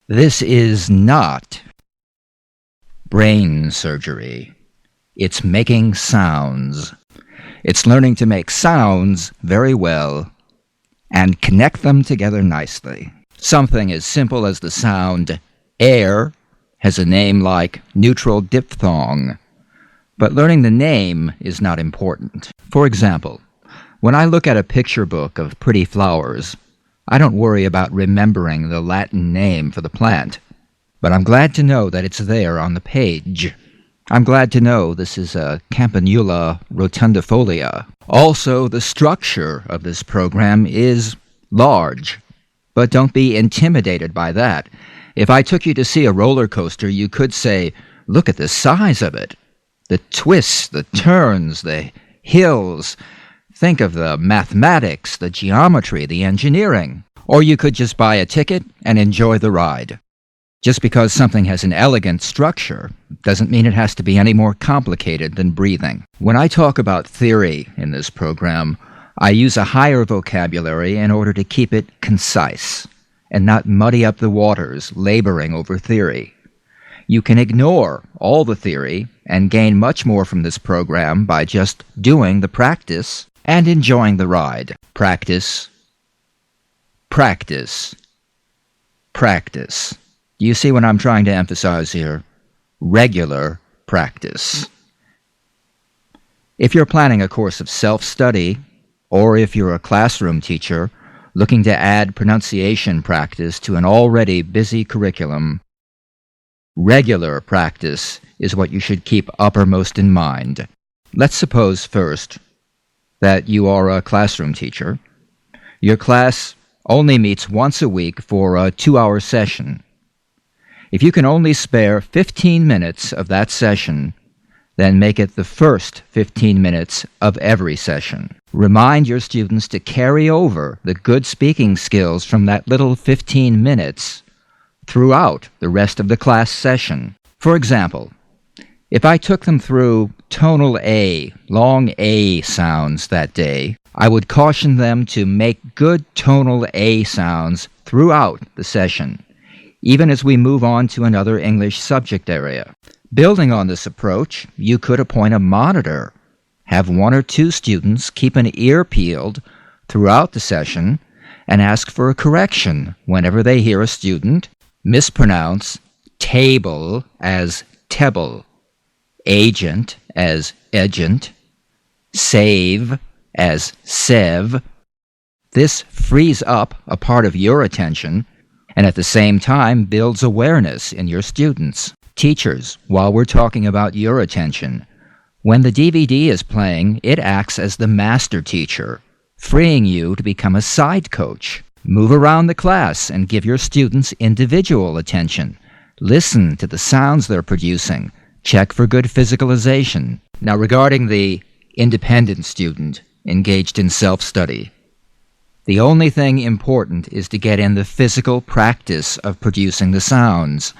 This is not brain surgery. It's making sounds. It's learning to make sounds very well and connect them together nicely. Something as simple as the sound air has a name like neutral diphthong, but learning the name is not important. For example, when I look at a picture book of pretty flowers, I don't worry about remembering the Latin name for the plant, but I'm glad to know that it's there on the page. I'm glad to know this is a Campanula rotundifolia. Also, the structure of this program is large, but don't be intimidated by that. If I took you to see a roller coaster, you could say, look at the size of it. The twists, the turns, the hills. Think of the mathematics, the geometry, the engineering. Or you could just buy a ticket and enjoy the ride. Just because something has an elegant structure doesn't mean it has to be any more complicated than breathing. When I talk about theory in this program, I use a higher vocabulary in order to keep it concise and not muddy up the waters laboring over theory. You can ignore all the theory and gain much more from this program by just doing the practice and enjoying the ride. Practice, practice, practice. Do you see what I'm trying to emphasize here? Regular practice. If you're planning a course of self-study, or if you're a classroom teacher looking to add pronunciation practice to an already busy curriculum, regular practice is what you should keep uppermost in mind. Let's suppose first that you are a classroom teacher. Your class only meets once a week for a 2-hour session. If you can only spare 15 minutes of that session, then make it the first 15 minutes of every session. Remind your students to carry over the good speaking skills from that little 15 minutes throughout the rest of the class session. For example, if I took them through tonal A, long A sounds that day, I would caution them to make good tonal A sounds throughout the session, even as we move on to another English subject area. Building on this approach, you could appoint a monitor, have 1 or 2 students keep an ear peeled throughout the session, and ask for a correction whenever they hear a student mispronounce table as tebble, agent as agent, save as sev. This frees up a part of your attention and at the same time builds awareness in your students. Teachers, while we're talking about your attention, when the DVD is playing, it acts as the master teacher, freeing you to become a side coach. Move around the class and give your students individual attention. Listen to the sounds they're producing. Check for good physicalization. Now, regarding the independent student engaged in self-study, the only thing important is to get in the physical practice of producing the sounds.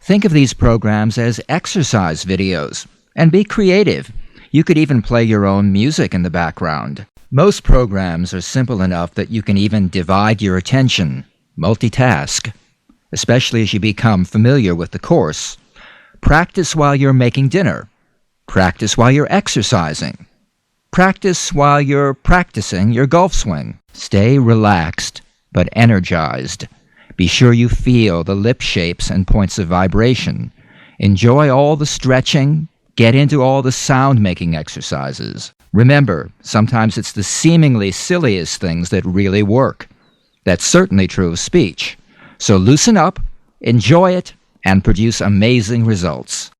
Think of these programs as exercise videos, and be creative. You could even play your own music in the background. Most programs are simple enough that you can even divide your attention, multitask, especially as you become familiar with the course. Practice while you're making dinner. Practice while you're exercising. Practice while you're practicing your golf swing. Stay relaxed, but energized. Be sure you feel the lip shapes and points of vibration. Enjoy all the stretching. Get into all the sound-making exercises. Remember, sometimes it's the seemingly silliest things that really work. That's certainly true of speech. So loosen up, enjoy it, and produce amazing results.